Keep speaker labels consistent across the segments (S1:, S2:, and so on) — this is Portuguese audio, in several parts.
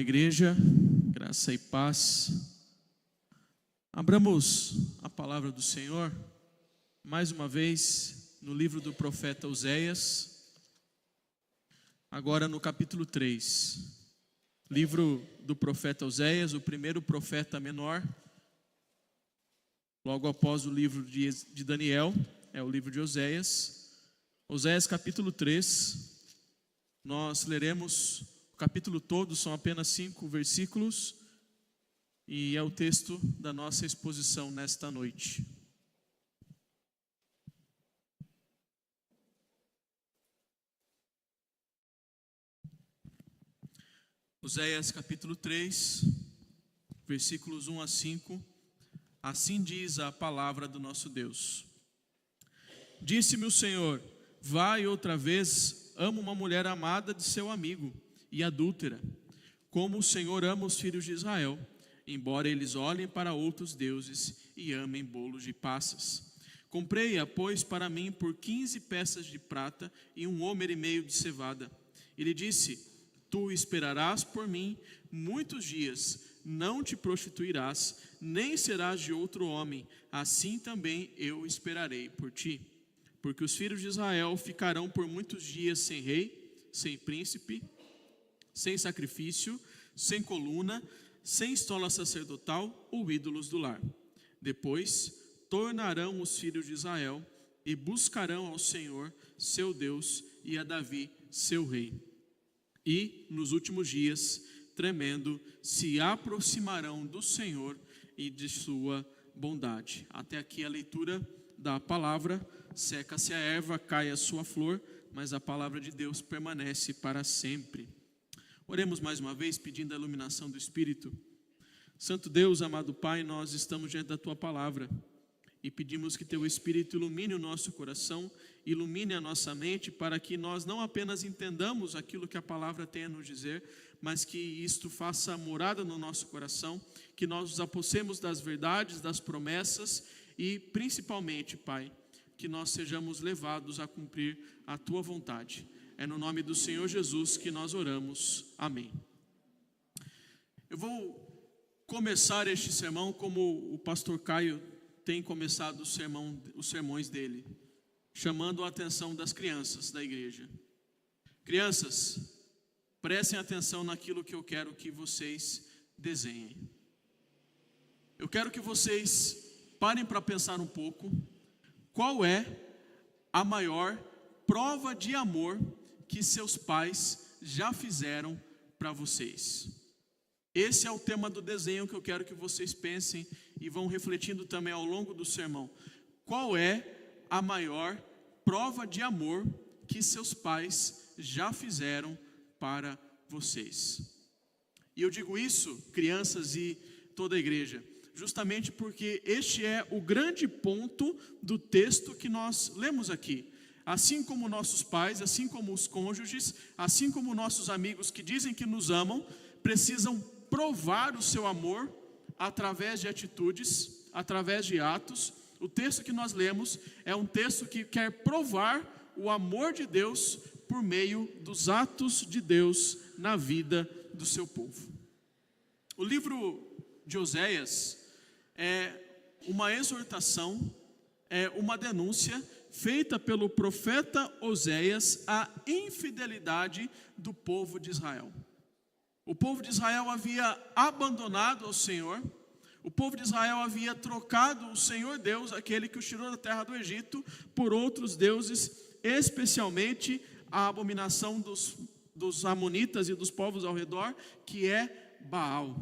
S1: Amada igreja, graça e paz. Abramos a palavra do Senhor, mais uma vez, no livro do profeta Oséias, agora no capítulo 3. Livro do profeta Oséias, o primeiro profeta menor, logo após o livro de Daniel, é o livro de Oséias. Oséias capítulo 3, nós leremos o capítulo todo, são apenas 5 versículos, e é o texto da nossa exposição nesta noite. Oséias capítulo 3, versículos 1 a 5, assim diz a palavra do nosso Deus. Disse-me o Senhor, vai outra vez, amo uma mulher amada de seu amigo e adúltera, como o Senhor ama os filhos de Israel, embora eles olhem para outros deuses e amem bolos de passas. Comprei-a, pois, para mim por 15 peças de prata e 1 homer e meio de cevada. Ele disse, tu esperarás por mim muitos dias, não te prostituirás, nem serás de outro homem, assim também eu esperarei por ti. Porque os filhos de Israel ficarão por muitos dias sem rei, sem príncipe, sem sacrifício, sem coluna, sem estola sacerdotal ou ídolos do lar. Depois tornarão os filhos de Israel e buscarão ao Senhor, seu Deus, e a Davi, seu rei. E, nos últimos dias, tremendo, se aproximarão do Senhor e de sua bondade. Até aqui a leitura da palavra. Seca-se a erva, cai a sua flor, mas a palavra de Deus permanece para sempre. Oremos mais uma vez, pedindo a iluminação do Espírito. Santo Deus, amado Pai, nós estamos diante da Tua palavra e pedimos que Teu Espírito ilumine o nosso coração, ilumine a nossa mente, para que nós não apenas entendamos aquilo que a palavra tem a nos dizer, mas que isto faça morada no nosso coração, que nós nos apossemos das verdades, das promessas e, principalmente, Pai, que nós sejamos levados a cumprir a Tua vontade. É no nome do Senhor Jesus que nós oramos. Amém. Eu vou começar este sermão como o pastor Caio tem começado os sermões dele, chamando a atenção das crianças da igreja. Crianças, prestem atenção naquilo que eu quero que vocês desenhem. Eu quero que vocês parem para pensar um pouco. Qual é a maior prova de amor que seus pais já fizeram para vocês? Esse é o tema do desenho que eu quero que vocês pensem e vão refletindo também ao longo do sermão. Qual é a maior prova de amor que seus pais já fizeram para vocês? E eu digo isso, crianças e toda a igreja, justamente porque este é o grande ponto do texto que nós lemos aqui. Assim como nossos pais, assim como os cônjuges, assim como nossos amigos que dizem que nos amam, precisam provar o seu amor através de atitudes, através de atos. O texto que nós lemos é um texto que quer provar o amor de Deus por meio dos atos de Deus na vida do seu povo. O livro de Oséias é uma exortação, é uma denúncia feita pelo profeta Oséias à infidelidade do povo de Israel. O povo de Israel havia abandonado ao Senhor, o povo de Israel havia trocado o Senhor Deus, aquele que os tirou da terra do Egito, por outros deuses, especialmente a abominação dos amonitas e dos povos ao redor, que é Baal.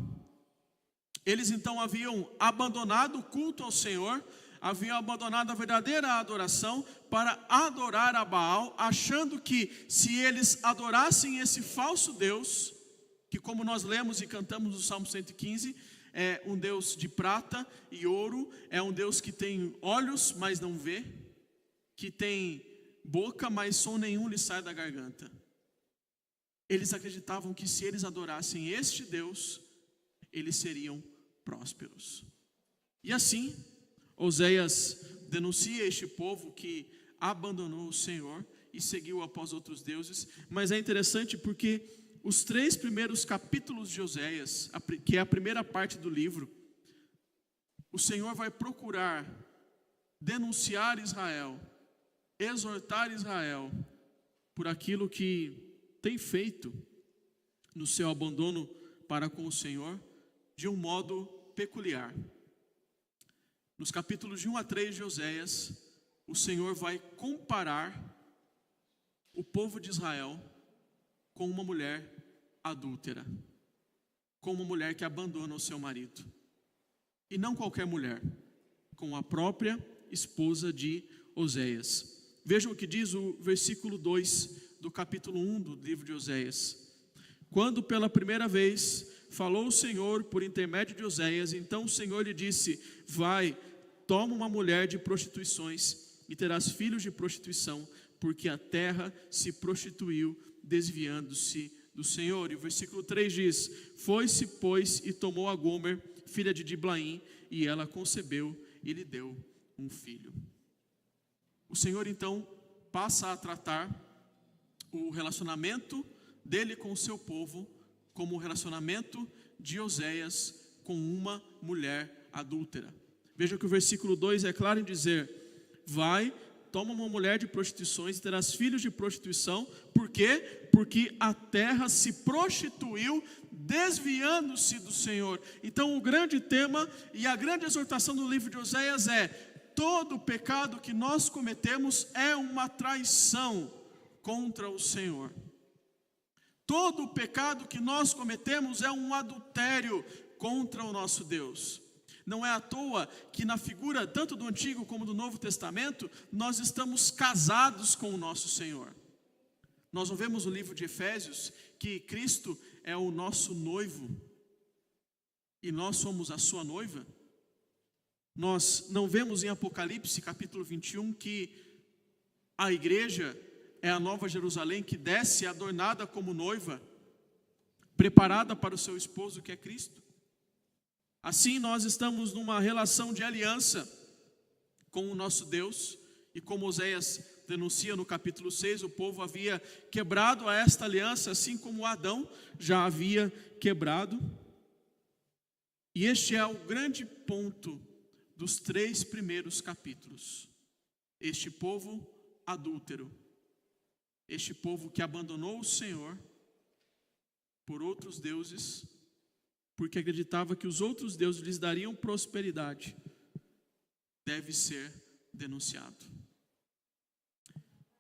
S1: Eles então haviam abandonado o culto ao Senhor, haviam abandonado a verdadeira adoração para adorar a Baal, achando que se eles adorassem esse falso Deus, que como nós lemos e cantamos no Salmo 115, é um Deus de prata e ouro, é um Deus que tem olhos, mas não vê, que tem boca, mas som nenhum lhe sai da garganta. Eles acreditavam que se eles adorassem este Deus, eles seriam prósperos. E assim, Oséias denuncia este povo que abandonou o Senhor e seguiu após outros deuses. Mas é interessante porque os 3 primeiros capítulos de Oséias, que é a primeira parte do livro, o Senhor vai procurar denunciar Israel, exortar Israel por aquilo que tem feito no seu abandono para com o Senhor de um modo peculiar. Nos capítulos de 1 a 3 de Oséias, o Senhor vai comparar o povo de Israel com uma mulher adúltera, com uma mulher que abandona o seu marido. E não qualquer mulher, com a própria esposa de Oséias. Vejam o que diz o versículo 2 do capítulo 1 do livro de Oséias. Quando pela primeira vez falou o Senhor por intermédio de Oséias, então o Senhor lhe disse: vai, toma uma mulher de prostituições e terás filhos de prostituição, porque a terra se prostituiu, desviando-se do Senhor. E o versículo 3 diz: foi-se, pois, e tomou a Gomer, filha de Diblaim, e ela concebeu e lhe deu um filho. O Senhor então passa a tratar o relacionamento dele com o seu povo como o relacionamento de Oséias com uma mulher adúltera. Veja que o versículo 2 é claro em dizer: vai, toma uma mulher de prostituições e terás filhos de prostituição. Por quê? Porque a terra se prostituiu, desviando-se do Senhor. Então o grande tema e a grande exortação do livro de Oséias é: todo pecado que nós cometemos é uma traição contra o Senhor. Todo pecado que nós cometemos é um adultério contra o nosso Deus. Não é à toa que na figura tanto do Antigo como do Novo Testamento, nós estamos casados com o nosso Senhor. Nós não vemos no livro de Efésios que Cristo é o nosso noivo e nós somos a sua noiva? Nós não vemos em Apocalipse capítulo 21 que a igreja é a nova Jerusalém que desce adornada como noiva, preparada para o seu esposo que é Cristo? Assim nós estamos numa relação de aliança com o nosso Deus, e como Oséias denuncia no capítulo 6, o povo havia quebrado a esta aliança, assim como Adão já havia quebrado. E este é o grande ponto dos 3 primeiros capítulos. Este povo adúltero, este povo que abandonou o Senhor por outros deuses, porque acreditava que os outros deuses lhes dariam prosperidade, deve ser denunciado.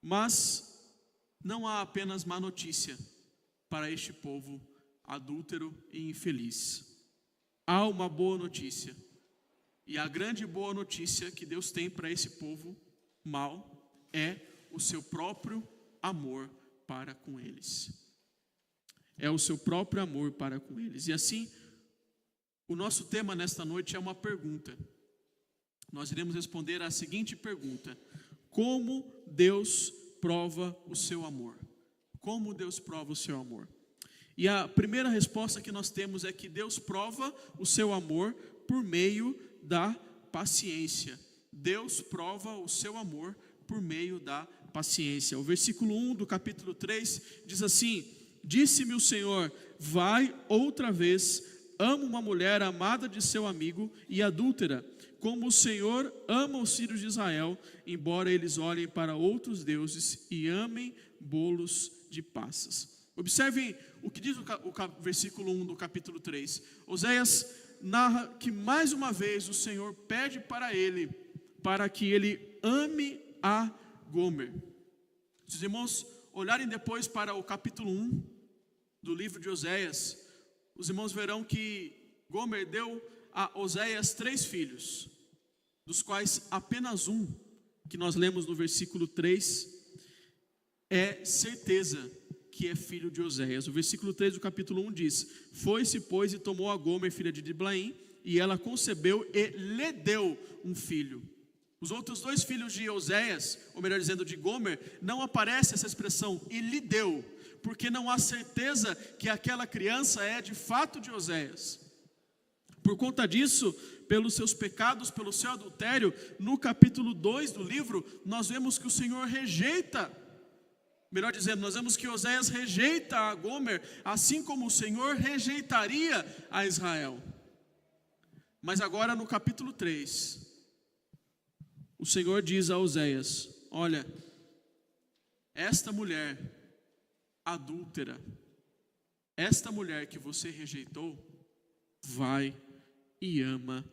S1: Mas não há apenas má notícia para este povo adúltero e infeliz. Há uma boa notícia. E a grande boa notícia que Deus tem para esse povo mau é o seu próprio amor para com eles. É o seu próprio amor para com eles. E assim, o nosso tema nesta noite é uma pergunta. Nós iremos responder a seguinte pergunta: como Deus prova o seu amor? Como Deus prova o seu amor? E a primeira resposta que nós temos é que Deus prova o seu amor por meio da paciência. Deus prova o seu amor por meio da paciência. O versículo 1 do capítulo 3 diz assim: disse-me o Senhor, vai outra vez, amo uma mulher amada de seu amigo e adúltera, como o Senhor ama os filhos de Israel, embora eles olhem para outros deuses e amem bolos de passas. Observem o que diz o versículo 1 do capítulo 3. Oséias narra que mais uma vez o Senhor pede para que ele ame a Gomer. Se os irmãos olharem depois para o capítulo 1 do livro de Oséias, os irmãos verão que Gomer deu a Oséias 3 filhos, dos quais apenas um, que nós lemos no versículo 3, é certeza que é filho de Oséias. O versículo 3 do capítulo 1 diz: foi-se, pois, e tomou a Gomer, filha de Diblaim, e ela concebeu e lhe deu um filho. Os outros 2 filhos de Oséias, ou melhor dizendo, de Gomer, não aparece essa expressão, e lhe deu, porque não há certeza que aquela criança é de fato de Oséias. Por conta disso, pelos seus pecados, pelo seu adultério, no capítulo 2 do livro, nós vemos que o Senhor rejeita Melhor dizendo, nós vemos que Oséias rejeita a Gomer, assim como o Senhor rejeitaria a Israel. Mas agora no capítulo 3, o Senhor diz a Oséias: olha, esta mulher adúltera, esta mulher que você rejeitou, vai e ama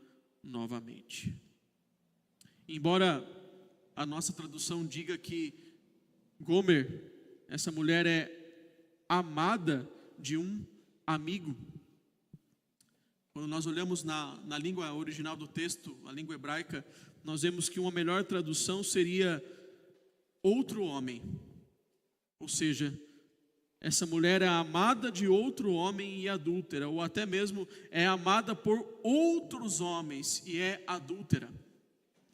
S1: novamente. Embora a nossa tradução diga que Gomer, essa mulher é amada de um amigo. Quando nós olhamos na língua original do texto, a língua hebraica, nós vemos que uma melhor tradução seria outro homem. Ou seja, essa mulher é amada de outro homem e adúltera, ou até mesmo é amada por outros homens e é adúltera.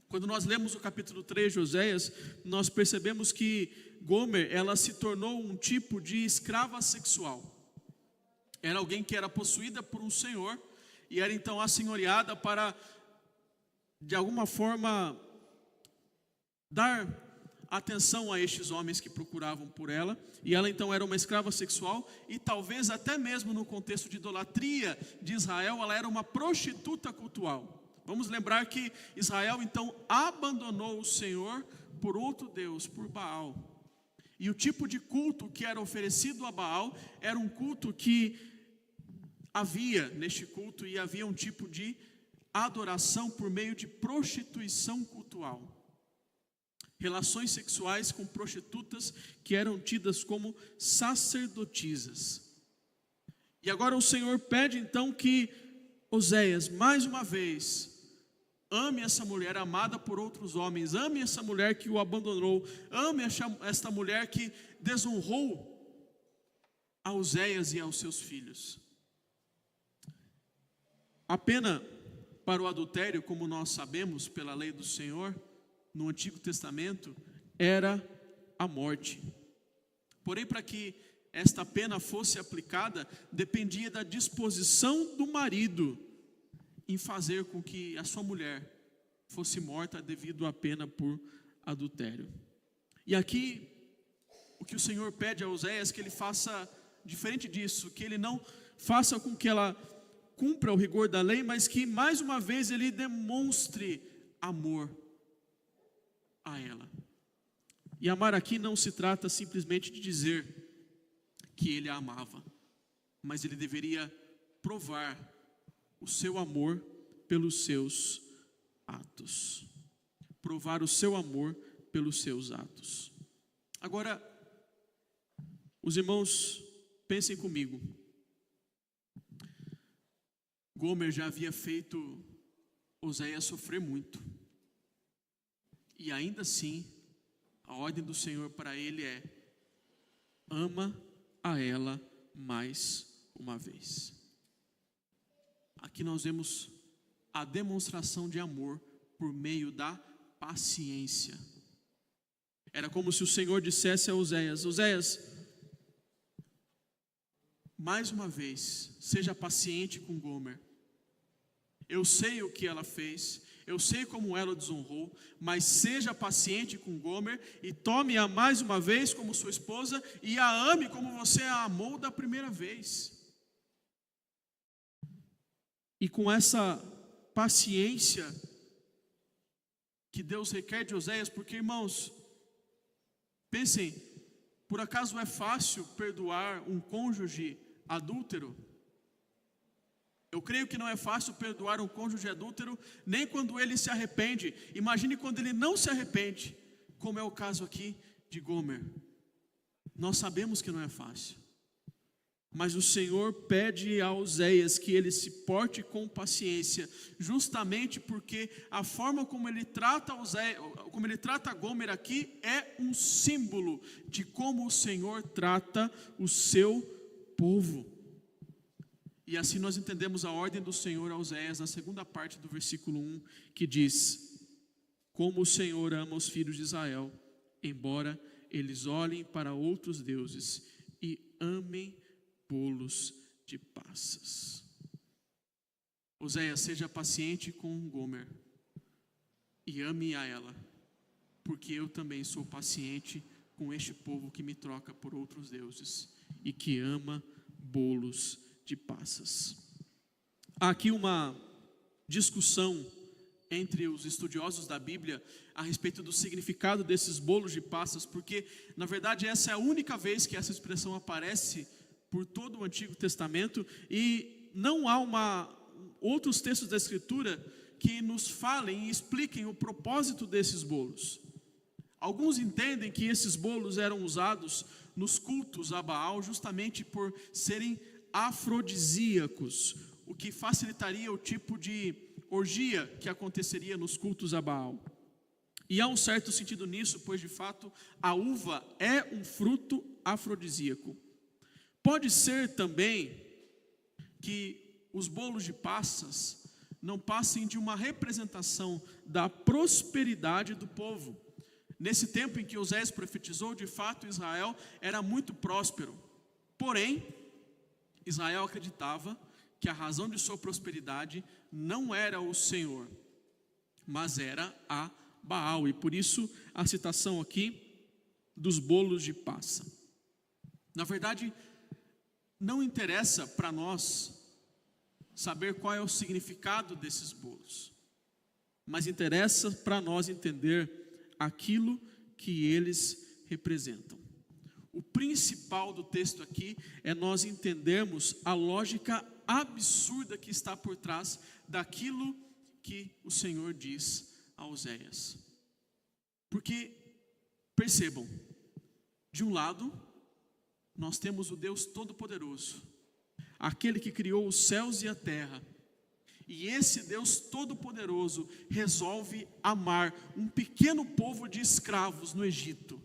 S1: Quando nós lemos o capítulo 3 de Oséias, nós percebemos que Gomer, ela se tornou um tipo de escrava sexual. Era alguém que era possuída por um senhor e era então assenhoreada para, de alguma forma, dar atenção a estes homens que procuravam por ela. E ela então era uma escrava sexual e talvez até mesmo no contexto de idolatria de Israel, ela era uma prostituta cultual. Vamos lembrar que Israel então abandonou o Senhor por outro Deus, por Baal. E o tipo de culto que era oferecido a Baal era um culto que havia neste culto, e havia um tipo de adoração por meio de prostituição cultual. Relações sexuais com prostitutas que eram tidas como sacerdotisas. E agora o Senhor pede então que Oséias, mais uma vez, ame essa mulher amada por outros homens, ame essa mulher que o abandonou, ame esta mulher que desonrou a Oséias e aos seus filhos. A pena para o adultério, como nós sabemos pela lei do Senhor, no Antigo Testamento, era a morte. Porém, para que esta pena fosse aplicada, dependia da disposição do marido em fazer com que a sua mulher fosse morta devido à pena por adultério. E aqui, o que o Senhor pede a Oséias é que ele faça diferente disso, que ele não faça com que ela cumpra o rigor da lei, mas que mais uma vez ele demonstre amor a ela. E amar aqui não se trata simplesmente de dizer que ele a amava, mas ele deveria provar o seu amor pelos seus atos. Provar o seu amor pelos seus atos. Agora, os irmãos, pensem comigo. Gomer já havia feito Oséias sofrer muito. E ainda assim, a ordem do Senhor para ele é: ama a ela mais uma vez. Aqui nós vemos a demonstração de amor por meio da paciência. Era como se o Senhor dissesse a Oséias: Oséias, mais uma vez, seja paciente com Gomer. Eu sei o que ela fez, eu sei como ela o desonrou, mas seja paciente com Gomer e tome-a mais uma vez como sua esposa e a ame como você a amou da primeira vez. E com essa paciência que Deus requer de Oséias, porque, irmãos, pensem, por acaso é fácil perdoar um cônjuge adúltero? Eu creio que não é fácil perdoar um cônjuge adúltero, nem quando ele se arrepende. Imagine quando ele não se arrepende, como é o caso aqui de Gomer. Nós sabemos que não é fácil, mas o Senhor pede a Oséias que ele se porte com paciência, justamente porque a forma como ele trata Gomer aqui é um símbolo de como o Senhor trata o seu povo. E assim nós entendemos a ordem do Senhor a Oséias na segunda parte do versículo 1, que diz: como o Senhor ama os filhos de Israel, embora eles olhem para outros deuses e amem bolos de passas. Oséias, seja paciente com Gomer e ame a ela, porque eu também sou paciente com este povo que me troca por outros deuses e que ama bolos de passas. Há aqui uma discussão entre os estudiosos da Bíblia a respeito do significado desses bolos de passas, porque na verdade essa é a única vez que essa expressão aparece por todo o Antigo Testamento, e não há outros textos da Escritura que nos falem e expliquem o propósito desses bolos. Alguns entendem que esses bolos eram usados nos cultos a Baal justamente por serem afrodisíacos, o que facilitaria o tipo de orgia que aconteceria nos cultos a Baal. E há um certo sentido nisso, pois de fato a uva é um fruto afrodisíaco. Pode ser também que os bolos de passas não passem de uma representação da prosperidade do povo. Nesse tempo em que Oséias profetizou, de fato Israel era muito próspero. Porém, Israel acreditava que a razão de sua prosperidade não era o Senhor, mas era a Baal. E por isso a citação aqui dos bolos de passa. Na verdade, não interessa para nós saber qual é o significado desses bolos, mas interessa para nós entender aquilo que eles representam. O principal do texto aqui é nós entendermos a lógica absurda que está por trás daquilo que o Senhor diz a Oséias. Porque, percebam, de um lado, nós temos o Deus Todo-Poderoso, aquele que criou os céus e a terra, e esse Deus Todo-Poderoso resolve amar um pequeno povo de escravos no Egito,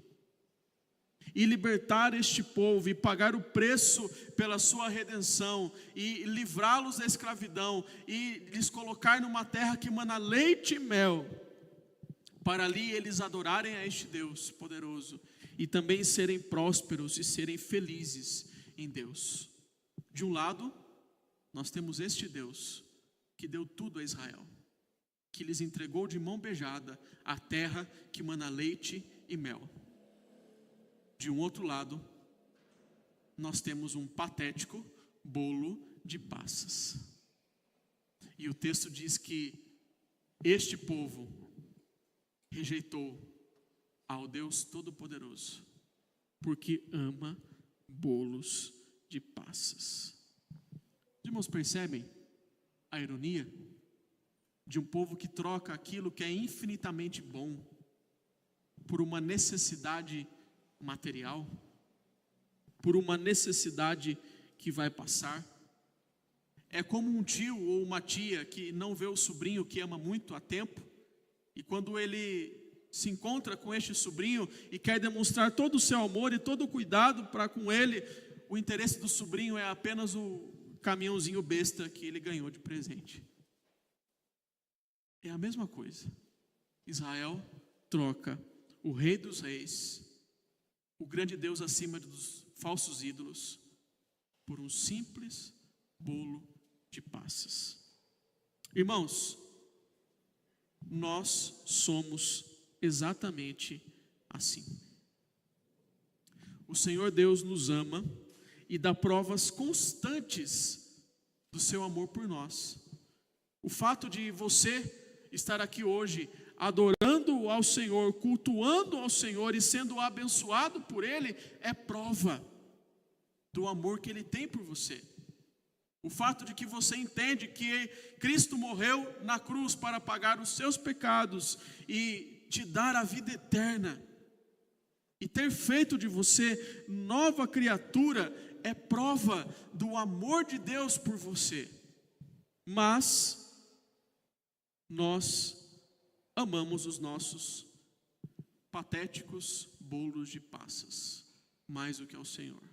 S1: e libertar este povo, e pagar o preço pela sua redenção, e livrá-los da escravidão, e lhes colocar numa terra que mana leite e mel, para ali eles adorarem a este Deus poderoso, e também serem prósperos e serem felizes em Deus. De um lado, nós temos este Deus, que deu tudo a Israel, que lhes entregou de mão beijada a terra que mana leite e mel. De um outro lado, nós temos um patético bolo de passas. E o texto diz que este povo rejeitou ao Deus Todo-Poderoso, porque ama bolos de passas. Os irmãos percebem a ironia de um povo que troca aquilo que é infinitamente bom por uma necessidade material, por uma necessidade que vai passar? É como um tio ou uma tia que não vê o sobrinho que ama muito há tempo, e quando ele se encontra com este sobrinho e quer demonstrar todo o seu amor e todo o cuidado para com ele, o interesse do sobrinho é apenas o caminhãozinho besta que ele ganhou de presente. É a mesma coisa. Israel troca o Rei dos Reis, o grande Deus acima dos falsos ídolos, por um simples bolo de passas. Irmãos, nós somos exatamente assim. O Senhor Deus nos ama e dá provas constantes do seu amor por nós. O fato de você estar aqui hoje adorando ao Senhor, cultuando ao Senhor e sendo abençoado por Ele é prova do amor que Ele tem por você. O fato de que você entende que Cristo morreu na cruz para pagar os seus pecados e te dar a vida eterna, e ter feito de você nova criatura, é prova do amor de Deus por você. Mas nós amamos os nossos patéticos bolos de passas mais do que ao Senhor.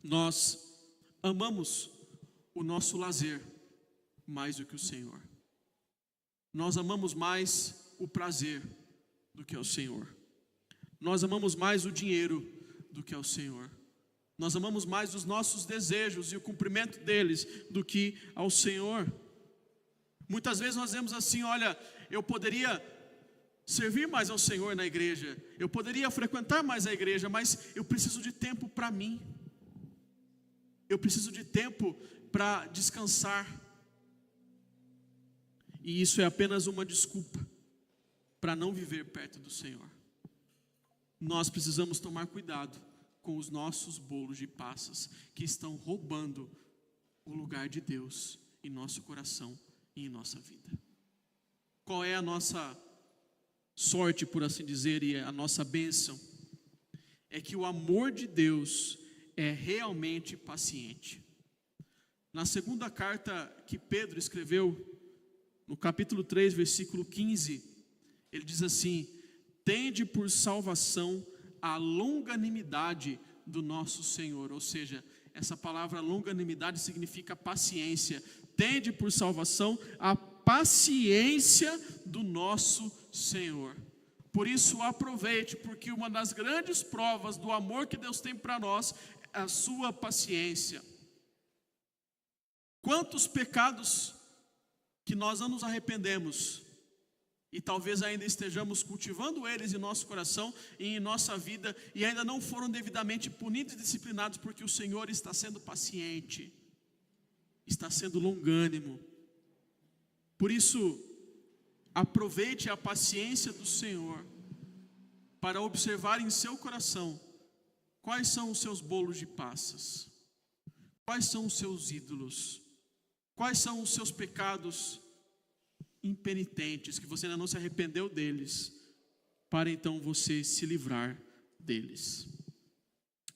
S1: Nós amamos o nosso lazer mais do que o Senhor. Nós amamos mais o prazer do que ao Senhor. Nós amamos mais o dinheiro do que ao Senhor. Nós amamos mais os nossos desejos e o cumprimento deles do que ao Senhor. Muitas vezes nós dizemos assim: olha, eu poderia servir mais ao Senhor na igreja, eu poderia frequentar mais a igreja, mas eu preciso de tempo para mim. Eu preciso de tempo para descansar. E isso é apenas uma desculpa para não viver perto do Senhor. Nós precisamos tomar cuidado com os nossos bolos de passas que estão roubando o lugar de Deus em nosso coração e em nossa vida. Qual é a nossa sorte, por assim dizer, e a nossa bênção? É que o amor de Deus é realmente paciente. Na segunda carta que Pedro escreveu, no capítulo 3, versículo 15, ele diz assim: tende por salvação a longanimidade do nosso Senhor. Ou seja, essa palavra longanimidade significa paciência. Tende por salvação a paciência do nosso Senhor. Por isso aproveite, porque uma das grandes provas do amor que Deus tem para nós é a sua paciência. Quantos pecados que nós não nos arrependemos, e talvez ainda estejamos cultivando eles em nosso coração e em nossa vida, e ainda não foram devidamente punidos e disciplinados, porque o Senhor está sendo paciente, está sendo longânimo. Por isso, aproveite a paciência do Senhor para observar em seu coração quais são os seus bolos de passas, quais são os seus ídolos, quais são os seus pecados impenitentes, que você ainda não se arrependeu deles, para então você se livrar deles.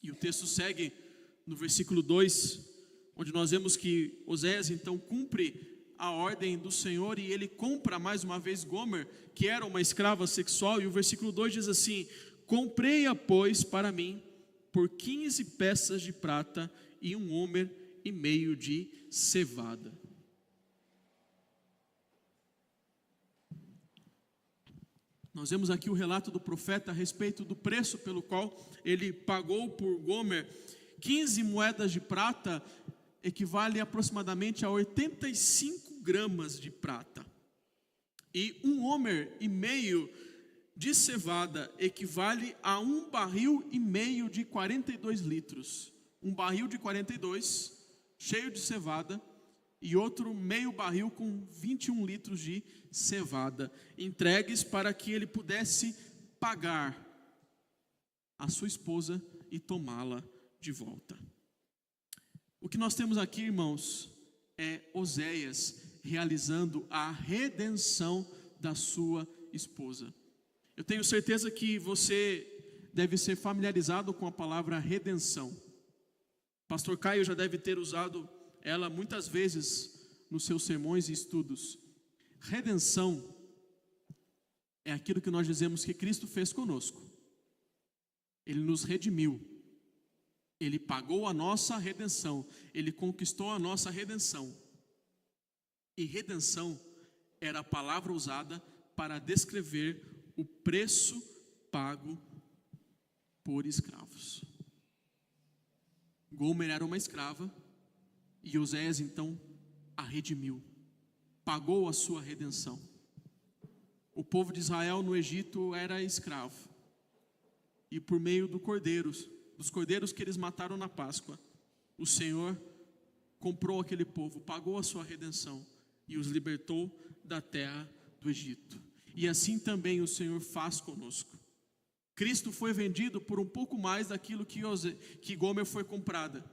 S1: E o texto segue no versículo 2, onde nós vemos que Oséias então cumpre a ordem do Senhor e ele compra mais uma vez Gomer, que era uma escrava sexual, e o versículo 2 diz assim: comprei-a, pois, para mim por 15 peças de prata e 1 homer e meio de cevada. Nós vemos aqui o relato do profeta a respeito do preço pelo qual ele pagou por Gomer. 15 moedas de prata equivale aproximadamente a 85 gramas de prata. E 1 homer e meio de cevada equivale a 1 barril e meio de 42 litros. Um barril de 42, cheio de cevada, e outro meio barril com 21 litros de cevada, entregues para que ele pudesse pagar a sua esposa e tomá-la de volta. O que nós temos aqui, irmãos, é Oséias realizando a redenção da sua esposa. Eu tenho certeza que você deve ser familiarizado com a palavra redenção. Pastor Caio já deve ter usado ela muitas vezes nos seus sermões e estudos. Redenção é aquilo que nós dizemos que Cristo fez conosco. Ele nos redimiu. Ele pagou a nossa redenção. Ele conquistou a nossa redenção. E redenção era a palavra usada para descrever o preço pago por escravos. Gomer era uma escrava, e Oséias então a redimiu, pagou a sua redenção. O povo de Israel no Egito era escravo, e por meio dos cordeiros que eles mataram na Páscoa, o Senhor comprou aquele povo, pagou a sua redenção e os libertou da terra do Egito. E assim também o Senhor faz conosco. Cristo foi vendido por um pouco mais daquilo que Gomer foi comprada.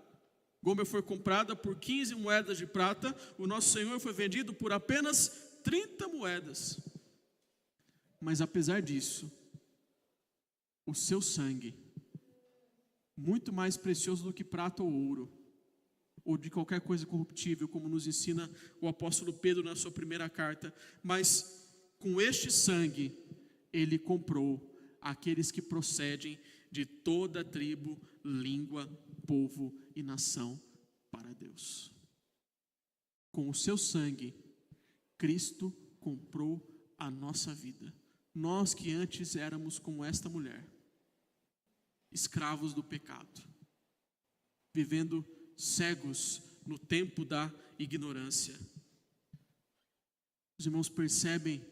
S1: Gomer foi comprada por 15 moedas de prata, o nosso Senhor foi vendido por apenas 30 moedas. Mas apesar disso, o seu sangue, muito mais precioso do que prata ou ouro, ou de qualquer coisa corruptível, como nos ensina o apóstolo Pedro na sua primeira carta, mas com este sangue, ele comprou aqueles que procedem de toda tribo, língua, povo e nação para Deus. Com o seu sangue, Cristo comprou a nossa vida. Nós que antes éramos como esta mulher, escravos do pecado, vivendo cegos no tempo da ignorância. Os irmãos percebem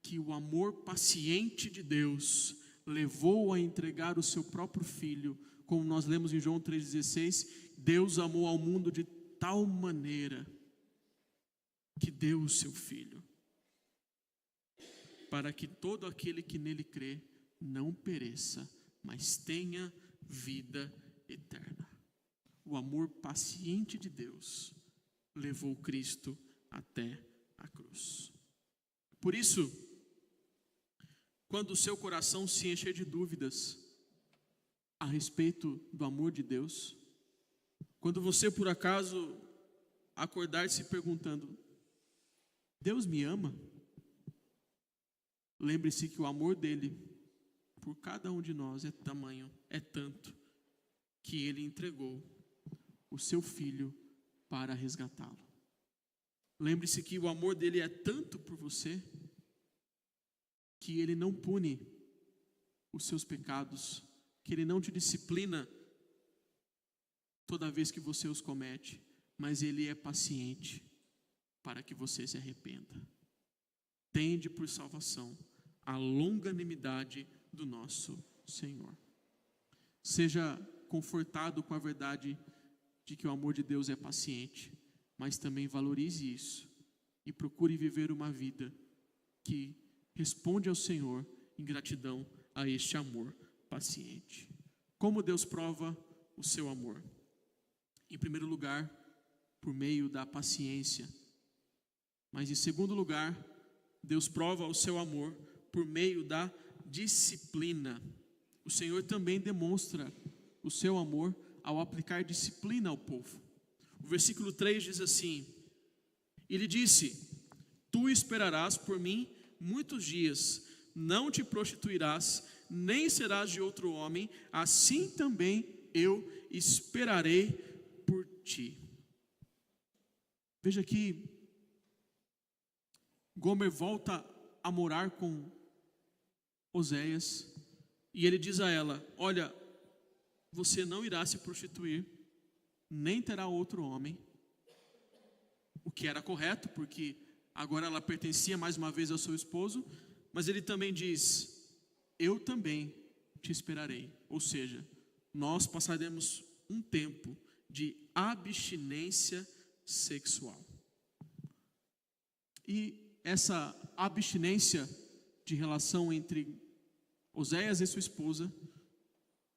S1: que o amor paciente de Deus levou a entregar o seu próprio filho, como nós lemos em João 3,16, Deus amou ao mundo de tal maneira que deu o seu filho, para que todo aquele que nele crê não pereça, mas tenha vida eterna. O amor paciente de Deus levou Cristo até a cruz. Por isso, quando o seu coração se encher de dúvidas a respeito do amor de Deus, quando você por acaso acordar se perguntando: Deus me ama? Lembre-se que o amor dele por cada um de nós é tamanho, é tanto, que ele entregou o seu filho para resgatá-lo. Lembre-se que o amor dele é tanto por você, que ele não pune os seus pecados, que ele não te disciplina toda vez que você os comete, mas ele é paciente para que você se arrependa. Tende por salvação a longanimidade do nosso Senhor. Seja confortado com a verdade de que o amor de Deus é paciente, mas também valorize isso e procure viver uma vida que responde ao Senhor em gratidão a este amor paciente. Como Deus prova o seu amor? Em primeiro lugar, por meio da paciência. Mas em segundo lugar, Deus prova o seu amor por meio da disciplina. O Senhor também demonstra o seu amor ao aplicar disciplina ao povo. O versículo 3 diz assim: Ele disse: Tu esperarás por mim muitos dias, não te prostituirás, nem serás de outro homem, assim também eu esperarei por ti. Veja que Gomer volta a morar com Oséias, e ele diz a ela: olha, você não irá se prostituir, nem terá outro homem, o que era correto, porque agora ela pertencia mais uma vez ao seu esposo, mas ele também diz: eu também te esperarei, ou seja, nós passaremos um tempo de abstinência sexual. E essa abstinência de relação entre Oséias e sua esposa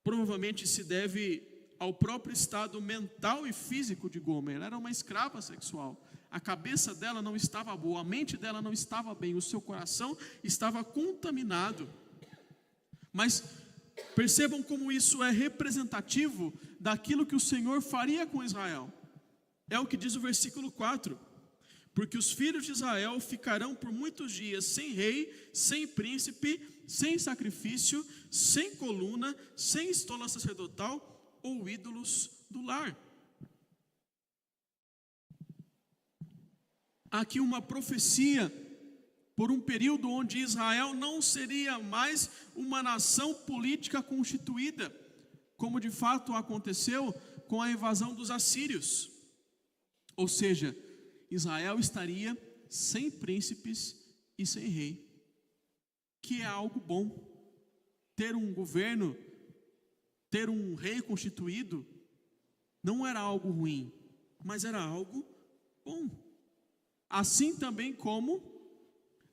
S1: provavelmente se deve ao próprio estado mental e físico de Gomer. Ela era uma escrava sexual. A cabeça dela não estava boa, a mente dela não estava bem, o seu coração estava contaminado. Mas percebam como isso é representativo daquilo que o Senhor faria com Israel. É o que diz o versículo 4. Porque os filhos de Israel ficarão por muitos dias sem rei, sem príncipe, sem sacrifício, sem coluna, sem estola sacerdotal ou ídolos do lar. Há aqui uma profecia por um período onde Israel não seria mais uma nação política constituída, como de fato aconteceu com a invasão dos assírios. Ou seja, Israel estaria sem príncipes e sem rei, que é algo bom. Ter um governo, ter um rei constituído, não era algo ruim, mas era algo bom. Assim também como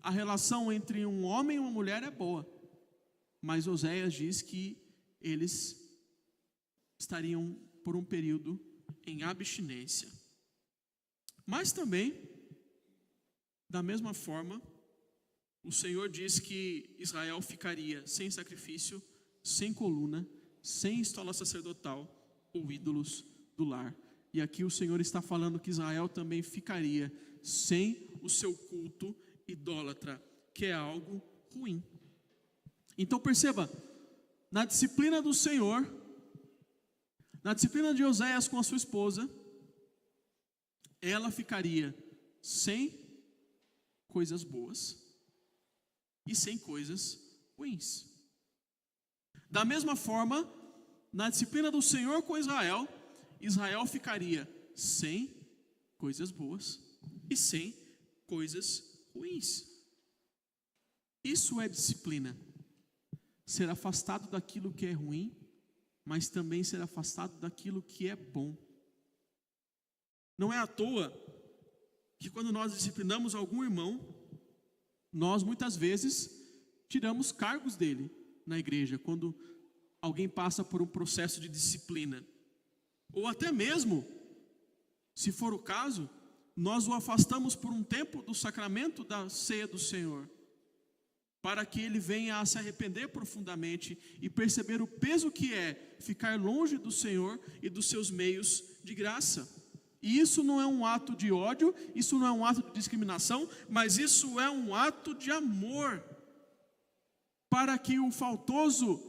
S1: a relação entre um homem e uma mulher é boa, mas Oséias diz que eles estariam por um período em abstinência. Mas também, da mesma forma, o Senhor diz que Israel ficaria sem sacrifício, sem coluna, sem estola sacerdotal ou ídolos do lar. E aqui o Senhor está falando que Israel também ficaria sem o seu culto idólatra, que é algo ruim. Então perceba, na disciplina do Senhor, na disciplina de Oséias com a sua esposa, ela ficaria sem coisas boas e sem coisas ruins. Da mesma forma, na disciplina do Senhor com Israel, Israel ficaria sem coisas boas e sem coisas ruins. Isso é disciplina. Ser afastado daquilo que é ruim, mas também ser afastado daquilo que é bom. Não é à toa que quando nós disciplinamos algum irmão, nós muitas vezes tiramos cargos dele na igreja, quando alguém passa por um processo de disciplina. Ou até mesmo, se for o caso, nós o afastamos por um tempo do sacramento da ceia do Senhor, para que ele venha a se arrepender profundamente e perceber o peso que é ficar longe do Senhor e dos seus meios de graça. E isso não é um ato de ódio, isso não é um ato de discriminação, mas isso é um ato de amor, para que o faltoso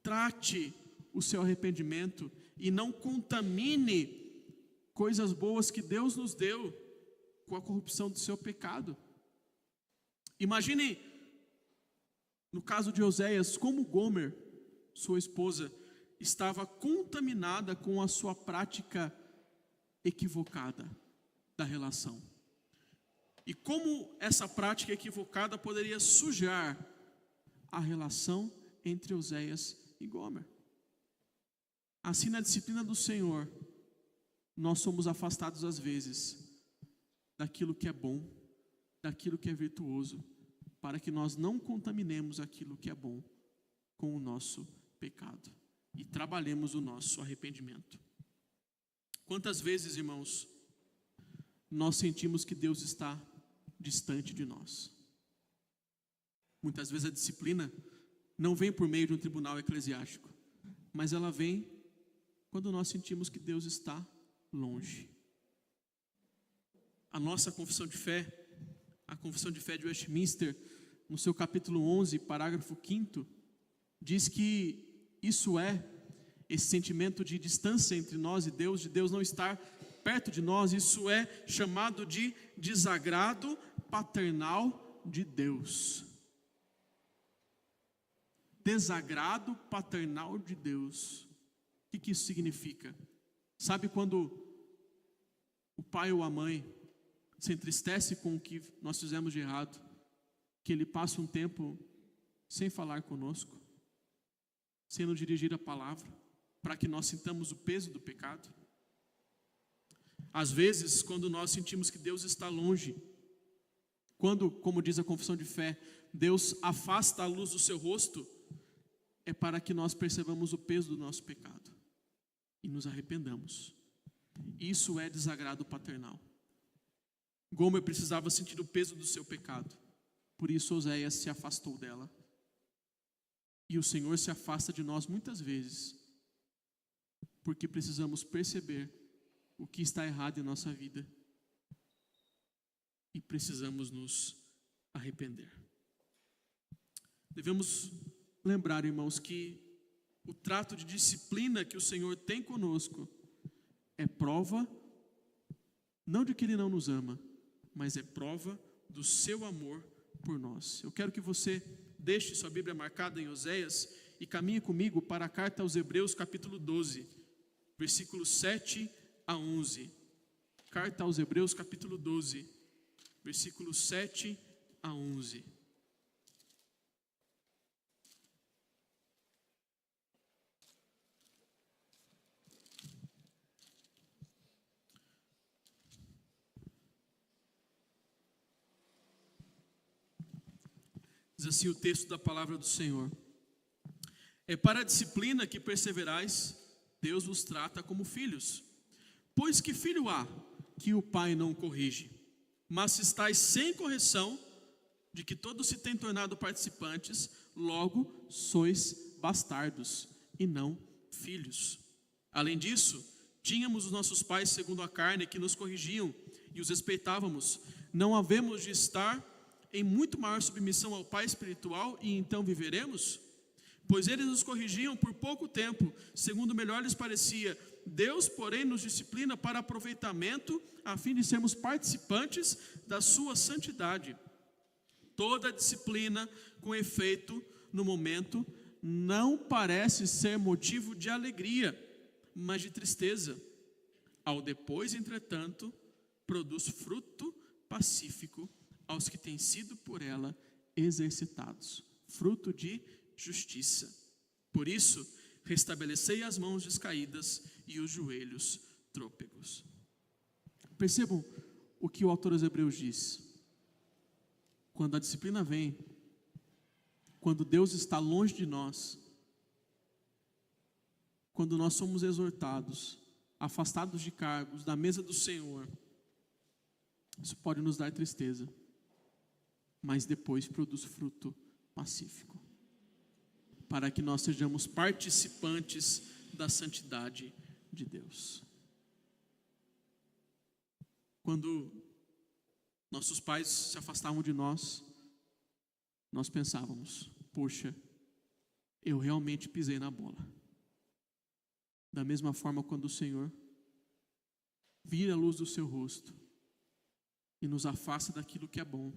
S1: trate o seu arrependimento e não contamine coisas boas que Deus nos deu com a corrupção do seu pecado. Imagine, no caso de Oséias, como Gomer, sua esposa, estava contaminada com a sua prática equivocada da relação. E como essa prática equivocada poderia sujar a relação entre Oséias e Gomer. Assim, na disciplina do Senhor, nós somos afastados às vezes daquilo que é bom, daquilo que é virtuoso, para que nós não contaminemos aquilo que é bom com o nosso pecado e trabalhemos o nosso arrependimento. Quantas vezes, irmãos, nós sentimos que Deus está distante de nós? Muitas vezes a disciplina não vem por meio de um tribunal eclesiástico, mas ela vem quando nós sentimos que Deus está longe. A nossa confissão de fé, a confissão de fé de Westminster, no seu capítulo 11, parágrafo 5º, diz que isso é esse sentimento de distância entre nós e Deus, de Deus não estar perto de nós, isso é chamado de desagrado paternal de Deus. Desagrado paternal de Deus. O que isso significa? Sabe quando o pai ou a mãe se entristece com o que nós fizemos de errado, que ele passa um tempo sem falar conosco, sem nos dirigir a palavra, para que nós sintamos o peso do pecado? Às vezes, quando nós sentimos que Deus está longe, quando, como diz a confissão de fé, Deus afasta a luz do seu rosto, é para que nós percebamos o peso do nosso pecado e nos arrependamos. Isso é desagrado paternal. Gomer precisava sentir o peso do seu pecado, por isso Oséias se afastou dela. E o Senhor se afasta de nós muitas vezes, porque precisamos perceber o que está errado em nossa vida e precisamos nos arrepender. Devemos lembrar, irmãos, que o trato de disciplina que o Senhor tem conosco é prova, não de que Ele não nos ama, mas é prova do seu amor por nós. Eu quero que você deixe sua Bíblia marcada em Oséias e caminhe comigo para a carta aos Hebreus, capítulo 12, versículos 7 a 11. Carta aos Hebreus, capítulo 12, versículos 7 a 11. Diz assim o texto da palavra do Senhor: é para a disciplina que perseverais, Deus vos trata como filhos. Pois que filho há que o pai não corrige? Mas se estáis sem correção, de que todos se têm tornado participantes, logo sois bastardos e não filhos. Além disso, tínhamos os nossos pais segundo a carne que nos corrigiam e os respeitávamos. Não havemos de estar em muito maior submissão ao Pai espiritual e então viveremos? Pois eles nos corrigiam por pouco tempo, segundo melhor lhes parecia. Deus, porém, nos disciplina para aproveitamento, a fim de sermos participantes da sua santidade. Toda disciplina, com efeito, no momento, não parece ser motivo de alegria, mas de tristeza. Ao depois, entretanto, produz fruto pacífico aos que têm sido por ela exercitados, fruto de justiça. Por isso, restabelecei as mãos descaídas e os joelhos trôpegos. Percebam o que o autor aos Hebreus diz. Quando a disciplina vem, quando Deus está longe de nós, quando nós somos exortados, afastados de cargos, da mesa do Senhor, isso pode nos dar tristeza, mas depois produz fruto pacífico, para que nós sejamos participantes da santidade de Deus. Quando nossos pais se afastavam de nós, nós pensávamos: poxa, eu realmente pisei na bola. Da mesma forma, quando o Senhor vira a luz do seu rosto e nos afasta daquilo que é bom,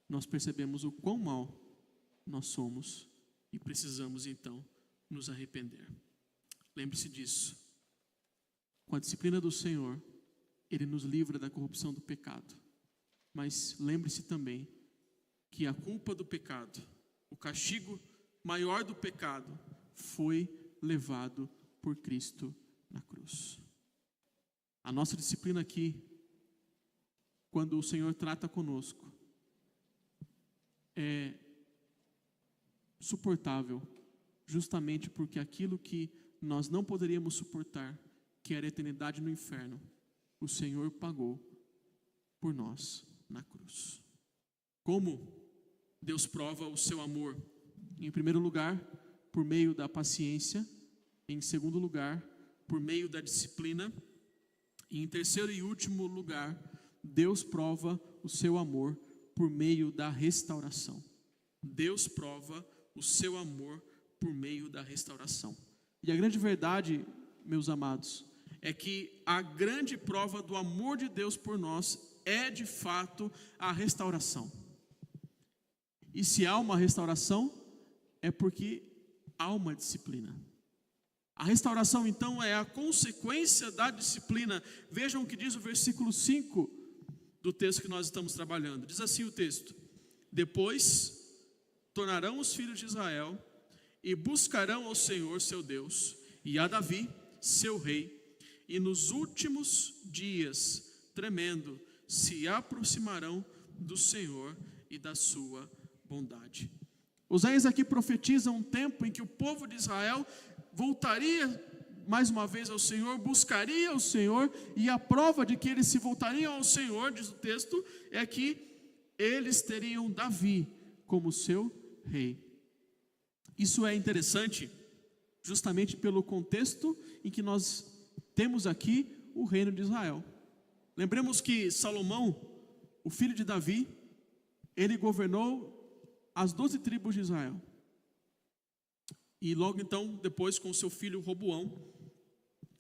S1: nós percebemos o quão mal nós somos e precisamos então nos arrepender. Lembre-se disso. Com a disciplina do Senhor, Ele nos livra da corrupção do pecado. Mas lembre-se também que a culpa do pecado, o castigo maior do pecado, foi levado por Cristo na cruz. A nossa disciplina aqui, quando o Senhor trata conosco, é suportável, justamente porque aquilo que nós não poderíamos suportar, que era a eternidade no inferno, o Senhor pagou por nós na cruz. Como Deus prova o seu amor? Em primeiro lugar, por meio da paciência. Em segundo lugar, por meio da disciplina. E em terceiro e último lugar, Deus prova o seu amor por meio da restauração. Deus prova o seu amor por meio da restauração. E a grande verdade, meus amados, é que a grande prova do amor de Deus por nós é de fato a restauração. E se há uma restauração, é porque há uma disciplina. A restauração então é a consequência da disciplina. Vejam o que diz o versículo 5 do texto que nós estamos trabalhando. Diz assim o texto: depois tornarão os filhos de Israel e buscarão ao Senhor seu Deus e a Davi seu rei, e nos últimos dias, tremendo, se aproximarão do Senhor e da sua bondade. Oséias aqui profetiza um tempo em que o povo de Israel voltaria mais uma vez ao Senhor, buscaria o Senhor, e a prova de que eles se voltariam ao Senhor, diz o texto, é que eles teriam Davi como seu rei. Isso é interessante, justamente pelo contexto em que nós temos aqui o reino de Israel. Lembremos que Salomão, o filho de Davi, ele governou as 12 tribos de Israel. E logo então, depois com seu filho Roboão,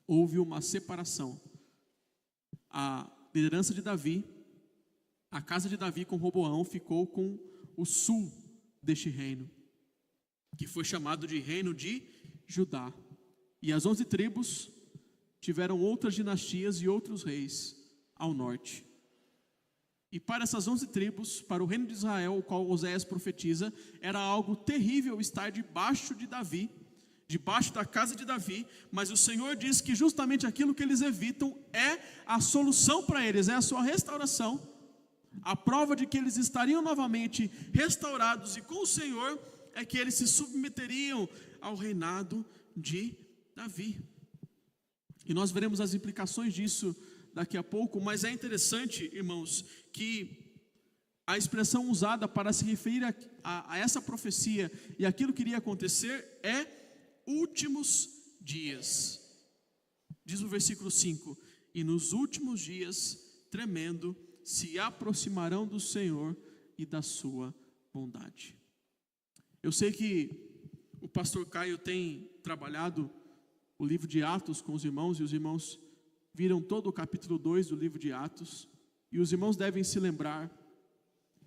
S1: houve uma separação. A liderança de Davi, a casa de Davi com Roboão ficou com o sul deste reino, que foi chamado de reino de Judá. E as 11 tribos tiveram outras dinastias e outros reis ao norte. E para essas 11 tribos, para o reino de Israel, o qual Oséias profetiza, era algo terrível estar debaixo de Davi, debaixo da casa de Davi, mas o Senhor diz que justamente aquilo que eles evitam é a solução para eles, é a sua restauração. A prova de que eles estariam novamente restaurados e com o Senhor é que eles se submeteriam ao reinado de Davi. E nós veremos as implicações disso daqui a pouco, mas é interessante, irmãos, que a expressão usada para se referir a essa profecia e aquilo que iria acontecer é últimos dias. Diz o versículo 5: e nos últimos dias, tremendo, se aproximarão do Senhor e da sua bondade. Eu sei que o pastor Caio tem trabalhado o livro de Atos com os irmãos, e os irmãos viram todo o capítulo 2 do livro de Atos, e os irmãos devem se lembrar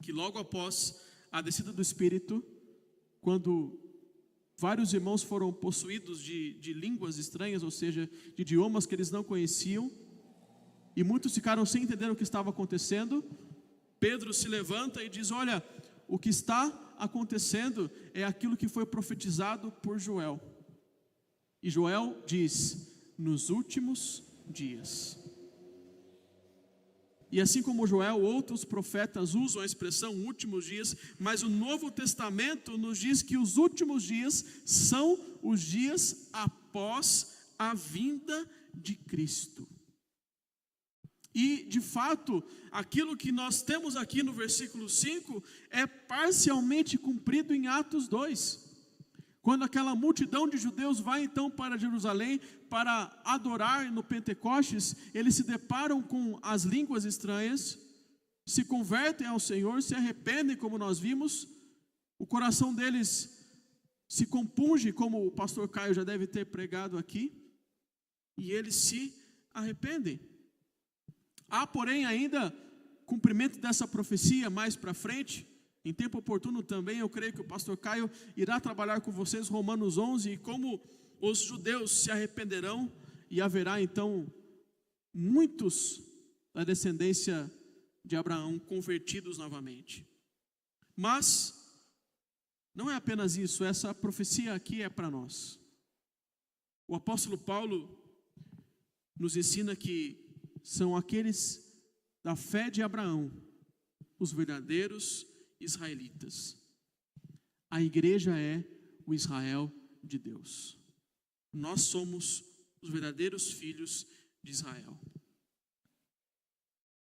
S1: que logo após a descida do Espírito, quando vários irmãos foram possuídos de línguas estranhas, ou seja, de idiomas que eles não conheciam, e muitos ficaram sem entender o que estava acontecendo, Pedro se levanta e diz: olha, o que está acontecendo é aquilo que foi profetizado por Joel. E Joel diz: nos últimos dias. E assim como Joel, outros profetas usam a expressão últimos dias, mas o Novo Testamento nos diz que os últimos dias são os dias após a vinda de Cristo. E, de fato, aquilo que nós temos aqui no versículo 5 é parcialmente cumprido em Atos 2. Quando aquela multidão de judeus vai então para Jerusalém para adorar no Pentecostes, eles se deparam com as línguas estranhas, se convertem ao Senhor, se arrependem, como nós vimos, o coração deles se compunge, como o pastor Caio já deve ter pregado aqui, e eles se arrependem. Há, porém, ainda cumprimento dessa profecia mais para frente. Em tempo oportuno também, eu creio que o pastor Caio irá trabalhar com vocês Romanos 11, e como os judeus se arrependerão, e haverá então muitos da descendência de Abraão convertidos novamente. Mas não é apenas isso, essa profecia aqui é para nós. O apóstolo Paulo nos ensina que são aqueles da fé de Abraão, os verdadeiros israelitas. A igreja é o Israel de Deus. Nós somos os verdadeiros filhos de Israel.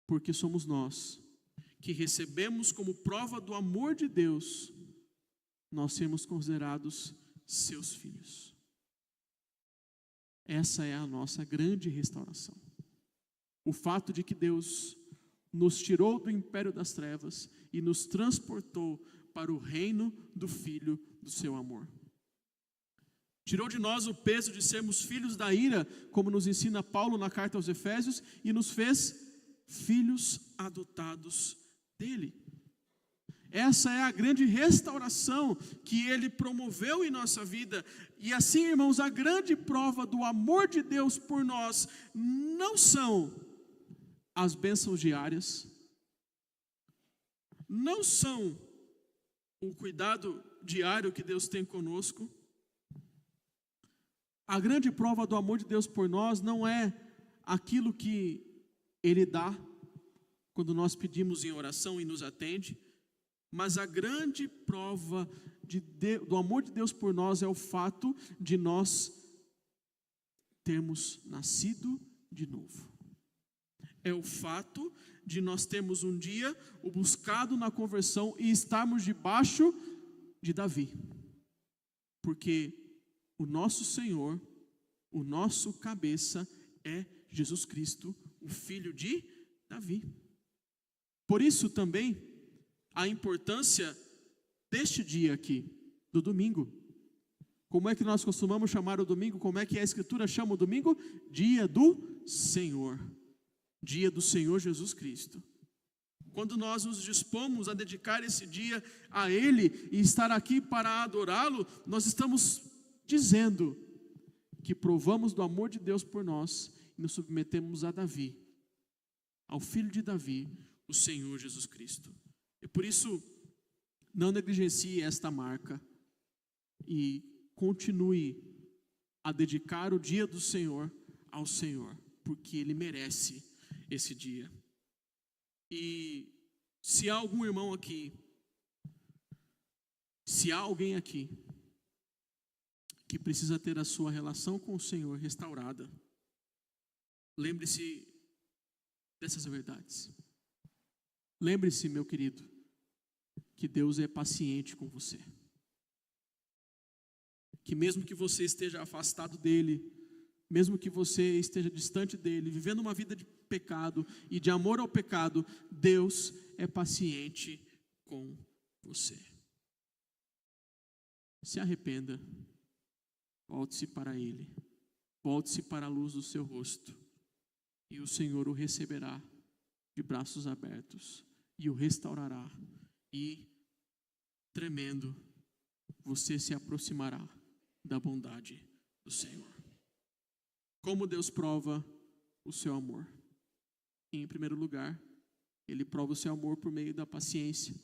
S1: Porque somos nós que recebemos como prova do amor de Deus, nós sermos considerados seus filhos. Essa é a nossa grande restauração. O fato de que Deus nos tirou do império das trevas e nos transportou para o reino do Filho do seu amor. Tirou de nós o peso de sermos filhos da ira, como nos ensina Paulo na carta aos Efésios, e nos fez filhos adotados dele. Essa é a grande restauração que ele promoveu em nossa vida. E assim, irmãos, a grande prova do amor de Deus por nós não são as bênçãos diárias, não são o cuidado diário que Deus tem conosco. A grande prova do amor de Deus por nós não é aquilo que Ele dá quando nós pedimos em oração e nos atende, mas a grande prova do amor de Deus por nós é o fato de nós termos nascido de novo. É o fato de nós termos um dia o buscado na conversão e estarmos debaixo de Davi. Porque o nosso Senhor, o nosso cabeça é Jesus Cristo, o filho de Davi. Por isso também a importância deste dia aqui, do domingo. Como é que nós costumamos chamar o domingo? Como é que a Escritura chama o domingo? Dia do Senhor. Dia do Senhor Jesus Cristo. Quando nós nos dispomos a dedicar esse dia a Ele e estar aqui para adorá-lo, nós estamos dizendo que provamos do amor de Deus por nós e nos submetemos a Davi, ao filho de Davi, o Senhor Jesus Cristo. E por isso, não negligencie esta marca e continue a dedicar o dia do Senhor ao Senhor, porque Ele merece esse dia. E se há algum irmão aqui, se há alguém aqui que precisa ter a sua relação com o Senhor restaurada, lembre-se dessas verdades. Lembre-se, meu querido, que Deus é paciente com você. Que mesmo que você esteja afastado dEle, mesmo que você esteja distante dEle, vivendo uma vida de pecado e de amor ao pecado, Deus é paciente com você. Se arrependa, volte-se para Ele, volte-se para a luz do seu rosto, e o Senhor o receberá de braços abertos e o restaurará, e, tremendo, você se aproximará da bondade do Senhor. Como Deus prova o seu amor? Em primeiro lugar, Ele prova o seu amor por meio da paciência.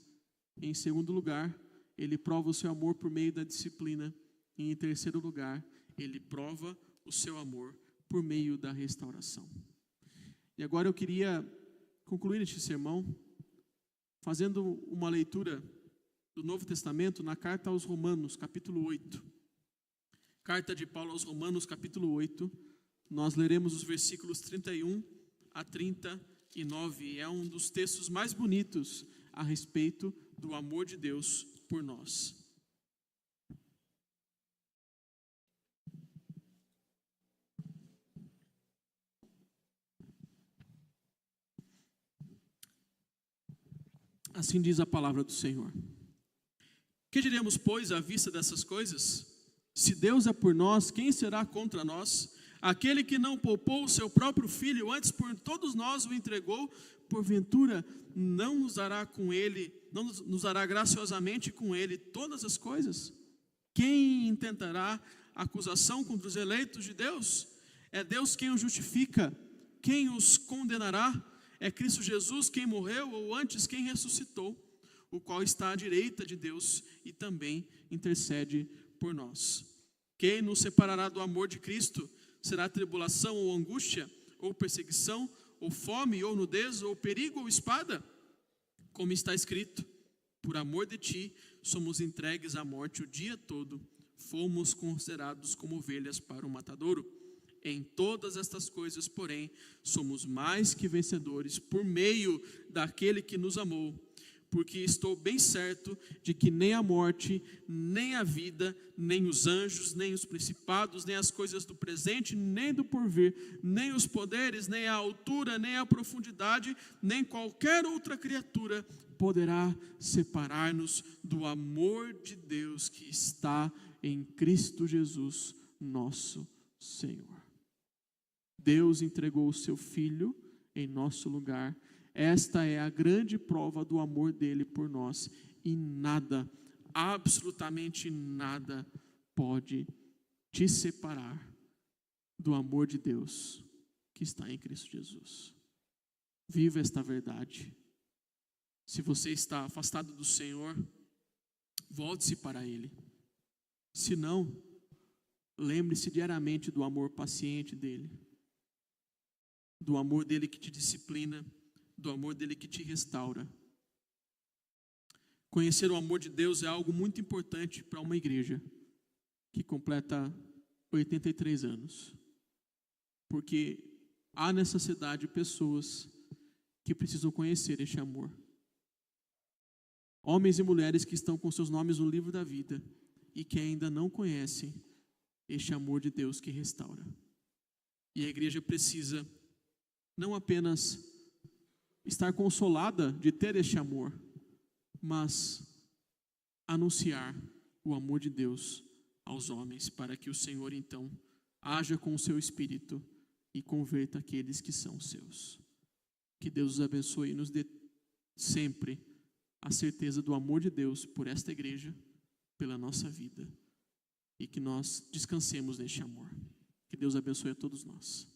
S1: Em segundo lugar, ele prova o seu amor por meio da disciplina. E em terceiro lugar, ele prova o seu amor por meio da restauração. E agora eu queria concluir este sermão fazendo uma leitura do Novo Testamento na carta aos Romanos, capítulo 8. Carta de Paulo aos Romanos, capítulo 8. Nós leremos os versículos 31 a 39. É um dos textos mais bonitos a respeito do amor de Deus por nós. Assim diz a palavra do Senhor. Que diremos, pois, à vista dessas coisas? Se Deus é por nós, quem será contra nós? Aquele que não poupou o seu próprio filho, antes por todos nós o entregou, porventura não nos dará com ele, não nos dará graciosamente com ele todas as coisas? Quem intentará acusação contra os eleitos de Deus? É Deus quem os justifica. Quem os condenará? É Cristo Jesus quem morreu, ou antes quem ressuscitou, o qual está à direita de Deus e também intercede por nós. Quem nos separará do amor de Cristo? Será tribulação ou angústia, ou perseguição, ou fome, ou nudez, ou perigo, ou espada? Como está escrito, por amor de ti, somos entregues à morte o dia todo, fomos considerados como ovelhas para o matadouro. Em todas estas coisas, porém, somos mais que vencedores por meio daquele que nos amou, porque estou bem certo de que nem a morte, nem a vida, nem os anjos, nem os principados, nem as coisas do presente, nem do porvir, nem os poderes, nem a altura, nem a profundidade, nem qualquer outra criatura poderá separar-nos do amor de Deus que está em Cristo Jesus, nosso Senhor. Deus entregou o seu Filho em nosso lugar. Esta é a grande prova do amor dele por nós. E nada, absolutamente nada, pode te separar do amor de Deus que está em Cristo Jesus. Viva esta verdade. Se você está afastado do Senhor, volte-se para Ele. Se não, lembre-se diariamente do amor paciente dele, do amor dele que te disciplina, do amor dele que te restaura. Conhecer o amor de Deus é algo muito importante para uma igreja que completa 83 anos. Porque há nessa cidade pessoas que precisam conhecer este amor. Homens e mulheres que estão com seus nomes no livro da vida e que ainda não conhecem este amor de Deus que restaura. E a igreja precisa não apenas estar consolada de ter este amor, mas anunciar o amor de Deus aos homens, para que o Senhor então haja com o seu Espírito e converta aqueles que são seus. Que Deus os abençoe e nos dê sempre a certeza do amor de Deus por esta igreja, pela nossa vida, e que nós descansemos neste amor. Que Deus abençoe a todos nós.